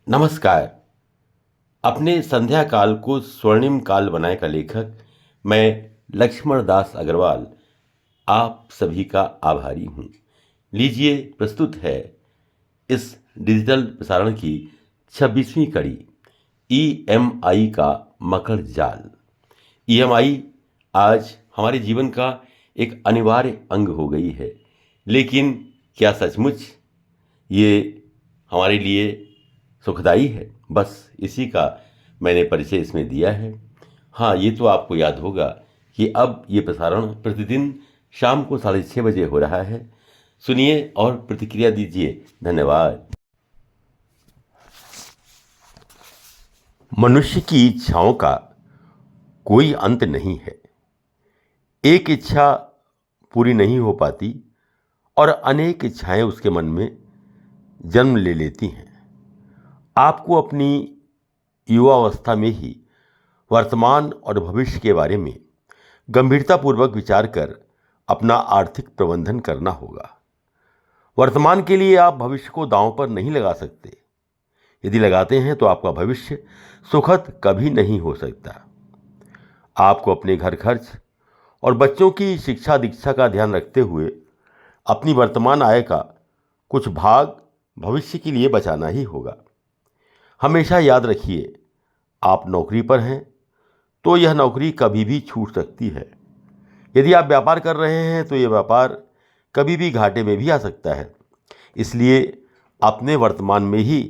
नमस्कार। अपने संध्या काल को स्वर्णिम काल बनाए का लेखक मैं लक्ष्मण दास अग्रवाल आप सभी का आभारी हूँ। लीजिए प्रस्तुत है इस डिजिटल प्रसारण की 26वीं कड़ी ईएमआई का मकड़ जाल। ईएमआई आज हमारे जीवन का एक अनिवार्य अंग हो गई है, लेकिन क्या सचमुच ये हमारे लिए सुखदाई है? बस इसी का मैंने परिचय इसमें दिया है। हाँ, ये तो आपको याद होगा कि अब ये प्रसारण प्रतिदिन शाम को 6:30 बजे हो रहा है। सुनिए और प्रतिक्रिया दीजिए। धन्यवाद। मनुष्य की इच्छाओं का कोई अंत नहीं है। एक इच्छा पूरी नहीं हो पाती और अनेक इच्छाएं उसके मन में जन्म ले लेती हैं। आपको अपनी युवावस्था में ही वर्तमान और भविष्य के बारे में गंभीरतापूर्वक विचार कर अपना आर्थिक प्रबंधन करना होगा। वर्तमान के लिए आप भविष्य को दांव पर नहीं लगा सकते। यदि लगाते हैं तो आपका भविष्य सुखद कभी नहीं हो सकता। आपको अपने घर खर्च और बच्चों की शिक्षा दीक्षा का ध्यान रखते हुए अपनी वर्तमान आय का कुछ भाग भविष्य के लिए बचाना ही होगा। हमेशा याद रखिए, आप नौकरी पर हैं तो यह नौकरी कभी भी छूट सकती है। यदि आप व्यापार कर रहे हैं तो यह व्यापार कभी भी घाटे में भी आ सकता है। इसलिए अपने वर्तमान में ही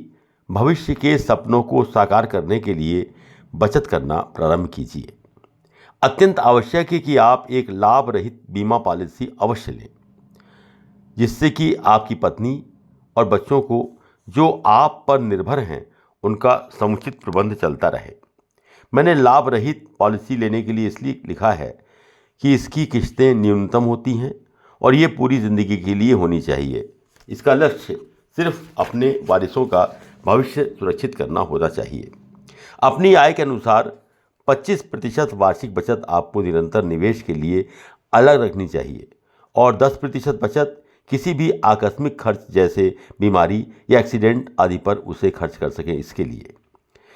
भविष्य के सपनों को साकार करने के लिए बचत करना प्रारंभ कीजिए। अत्यंत आवश्यक है कि आप एक लाभ रहित बीमा पॉलिसी अवश्य लें, जिससे कि आपकी पत्नी और बच्चों को जो आप पर निर्भर हैं उनका समुचित प्रबंध चलता रहे। मैंने लाभ रहित पॉलिसी लेने के लिए इसलिए लिखा है कि इसकी किस्तें न्यूनतम होती हैं और ये पूरी ज़िंदगी के लिए होनी चाहिए। इसका लक्ष्य सिर्फ अपने वारिसों का भविष्य सुरक्षित करना होना चाहिए। अपनी आय के अनुसार 25% वार्षिक बचत आपको निरंतर निवेश के लिए अलग रखनी चाहिए और 10% बचत किसी भी आकस्मिक खर्च जैसे बीमारी या एक्सीडेंट आदि पर उसे खर्च कर सकें, इसके लिए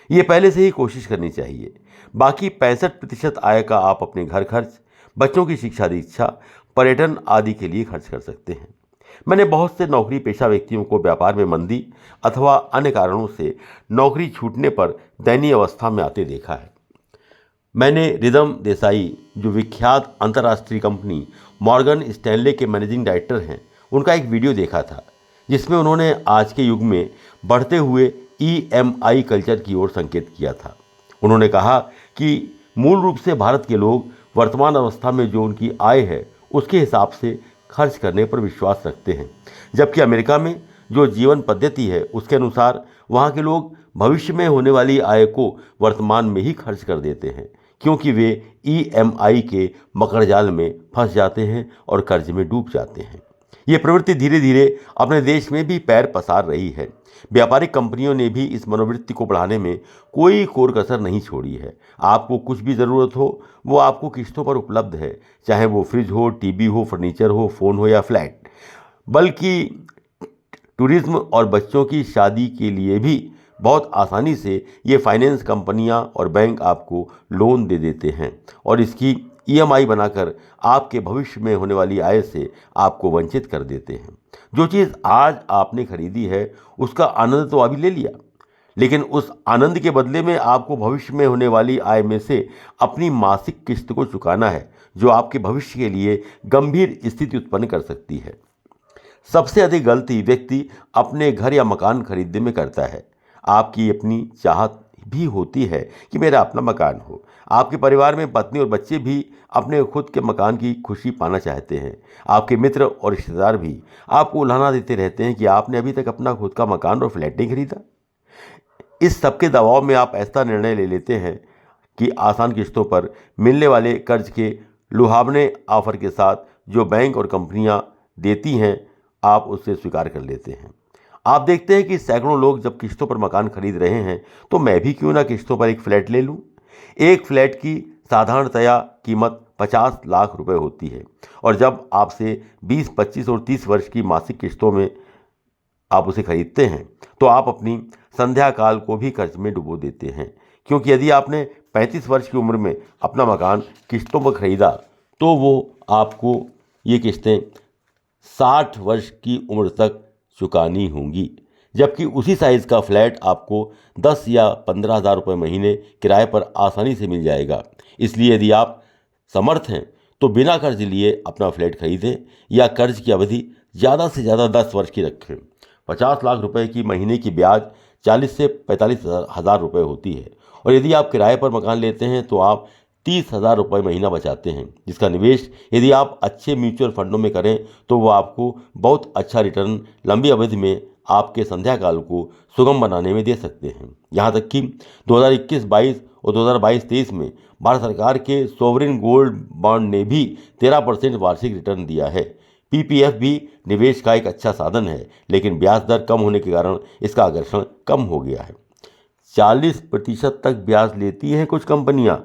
ये पहले से ही कोशिश करनी चाहिए। बाकी 65% आय का आप अपने घर खर्च, बच्चों की शिक्षा दीक्षा, पर्यटन आदि के लिए खर्च कर सकते हैं। मैंने बहुत से नौकरी पेशा व्यक्तियों को व्यापार में मंदी अथवा अन्य कारणों से नौकरी छूटने पर दयनीय अवस्था में आते देखा है। मैंने रिदम देसाई, जो विख्यात अंतर्राष्ट्रीय कंपनी मॉर्गन स्टैनले के मैनेजिंग डायरेक्टर हैं, उनका एक वीडियो देखा था जिसमें उन्होंने आज के युग में बढ़ते हुए ईएमआई कल्चर की ओर संकेत किया था। उन्होंने कहा कि मूल रूप से भारत के लोग वर्तमान अवस्था में जो उनकी आय है उसके हिसाब से खर्च करने पर विश्वास रखते हैं, जबकि अमेरिका में जो जीवन पद्धति है उसके अनुसार वहाँ के लोग भविष्य में होने वाली आय को वर्तमान में ही खर्च कर देते हैं, क्योंकि वे ईएमआई के मकड़जाल में फंस जाते हैं और कर्ज में डूब जाते हैं। ये प्रवृत्ति धीरे धीरे अपने देश में भी पैर पसार रही है। व्यापारिक कंपनियों ने भी इस मनोवृत्ति को बढ़ाने में कोई कोर कसर नहीं छोड़ी है। आपको कुछ भी ज़रूरत हो वो आपको किस्तों पर उपलब्ध है, चाहे वो फ्रिज हो, टीवी हो, फर्नीचर हो, फ़ोन हो या फ्लैट। बल्कि टूरिज्म और बच्चों की शादी के लिए भी बहुत आसानी से ये फाइनेंस कंपनियां और बैंक आपको लोन दे देते हैं और इसकी ईएमआई बनाकर आपके भविष्य में होने वाली आय से आपको वंचित कर देते हैं। जो चीज़ आज आपने खरीदी है उसका आनंद तो अभी ले लिया, लेकिन उस आनंद के बदले में आपको भविष्य में होने वाली आय में से अपनी मासिक किस्त को चुकाना है, जो आपके भविष्य के लिए गंभीर स्थिति उत्पन्न कर सकती है। सबसे अधिक गलती व्यक्ति अपने घर या मकान खरीदने में करता है। आपकी अपनी चाहत भी होती है कि मेरा अपना मकान हो। आपके परिवार में पत्नी और बच्चे भी अपने खुद के मकान की खुशी पाना चाहते हैं। आपके मित्र और रिश्तेदार भी आपको उलाहना देते रहते हैं कि आपने अभी तक अपना खुद का मकान और फ्लैट नहीं खरीदा। इस सबके दबाव में आप ऐसा निर्णय ले लेते हैं कि आसान किस्तों पर मिलने वाले कर्ज के लुभावने ऑफर के साथ जो बैंक और कंपनियां देती हैं आप उससे स्वीकार कर लेते हैं। आप देखते हैं कि सैकड़ों लोग जब किस्तों पर मकान खरीद रहे हैं तो मैं भी क्यों ना किस्तों पर एक फ्लैट ले लूं। एक फ्लैट की साधारणतया कीमत 50 लाख रुपए होती है और जब आपसे 20, 25 और 30 वर्ष की मासिक किस्तों में आप उसे खरीदते हैं तो आप अपनी संध्या काल को भी कर्ज में डुबो देते हैं, क्योंकि यदि आपने 35 वर्ष की उम्र में अपना मकान किस्तों पर खरीदा तो वो आपको ये किस्तें 60 वर्ष की उम्र तक चुकानी होंगी, जबकि उसी साइज़ का फ्लैट आपको 10 या 15 हज़ार रुपये महीने किराए पर आसानी से मिल जाएगा। इसलिए यदि आप समर्थ हैं तो बिना कर्ज लिए अपना फ्लैट खरीदें या कर्ज की अवधि ज़्यादा से ज़्यादा 10 वर्ष की रखें। 50 लाख रुपए की महीने की ब्याज 40 से 45 हज़ार रुपये होती है, और यदि आप किराए पर मकान लेते हैं तो आप 30 हज़ार रुपये महीना बचाते हैं, जिसका निवेश यदि आप अच्छे म्यूचुअल फंडों में करें तो वो आपको बहुत अच्छा रिटर्न लंबी अवधि में आपके संध्या काल को सुगम बनाने में दे सकते हैं। यहाँ तक कि 2021-22 और 2022-23 में भारत सरकार के सोवरिन गोल्ड बॉन्ड ने भी 13% वार्षिक रिटर्न दिया है। पीपीएफ भी निवेश का एक अच्छा साधन है, लेकिन ब्याज दर कम होने के कारण इसका आकर्षण कम हो गया है। 40% तक ब्याज लेती हैं कुछ कंपनियां।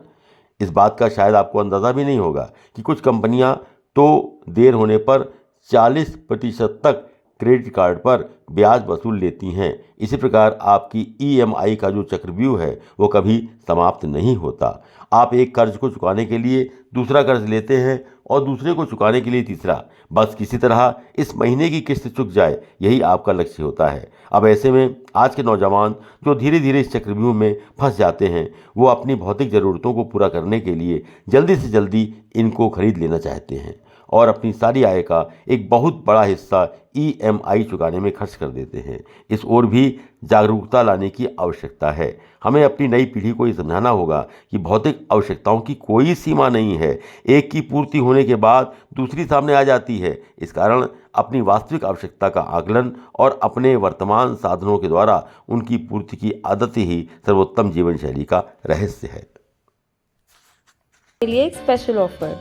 इस बात का शायद आपको अंदाज़ा भी नहीं होगा कि कुछ कंपनियां तो देर होने पर 40% तक क्रेडिट कार्ड पर ब्याज वसूल लेती हैं। इसी प्रकार आपकी ईएमआई का जो चक्रव्यूह है वो कभी समाप्त नहीं होता। आप एक कर्ज को चुकाने के लिए दूसरा कर्ज लेते हैं और दूसरे को चुकाने के लिए तीसरा। बस किसी तरह इस महीने की किस्त चुक जाए, यही आपका लक्ष्य होता है। अब ऐसे में आज के नौजवान जो धीरे धीरे इस चक्रव्यूह में फंस जाते हैं, वो अपनी भौतिक ज़रूरतों को पूरा करने के लिए जल्दी से जल्दी इनको खरीद लेना चाहते हैं और अपनी सारी आय का एक बहुत बड़ा हिस्सा ईएमआई चुकाने में खर्च कर देते हैं। इस ओर भी जागरूकता लाने की आवश्यकता है। हमें अपनी नई पीढ़ी को ये समझाना होगा कि भौतिक आवश्यकताओं की कोई सीमा नहीं है। एक की पूर्ति होने के बाद दूसरी सामने आ जाती है। इस कारण अपनी वास्तविक आवश्यकता का आकलन और अपने वर्तमान साधनों के द्वारा उनकी पूर्ति की आदत ही सर्वोत्तम जीवन शैली का रहस्य है। के लिए एक स्पेशल ऑफर।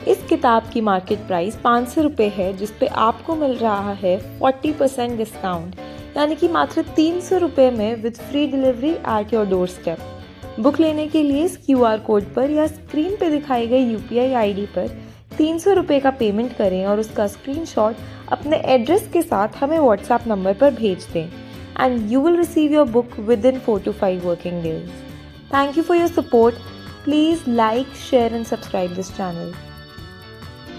इस किताब की मार्केट प्राइस 500 रुपये है, जिस पे आपको मिल रहा है 40% डिस्काउंट, यानी कि मात्र 300 रुपये में with free delivery at your door step. Book लेने के लिए इस QR कोड पर या स्क्रीन पे दिखाई गई UPI ID पर 300 रुपये का पेमेंट करें और उसका स्क्रीनशॉट अपने एड्रेस के साथ हमें WhatsApp नंबर पर भेज दें, and you will receive your book with in 4 to 5 working days. Thank you for your support. Please like, share and subscribe this channel.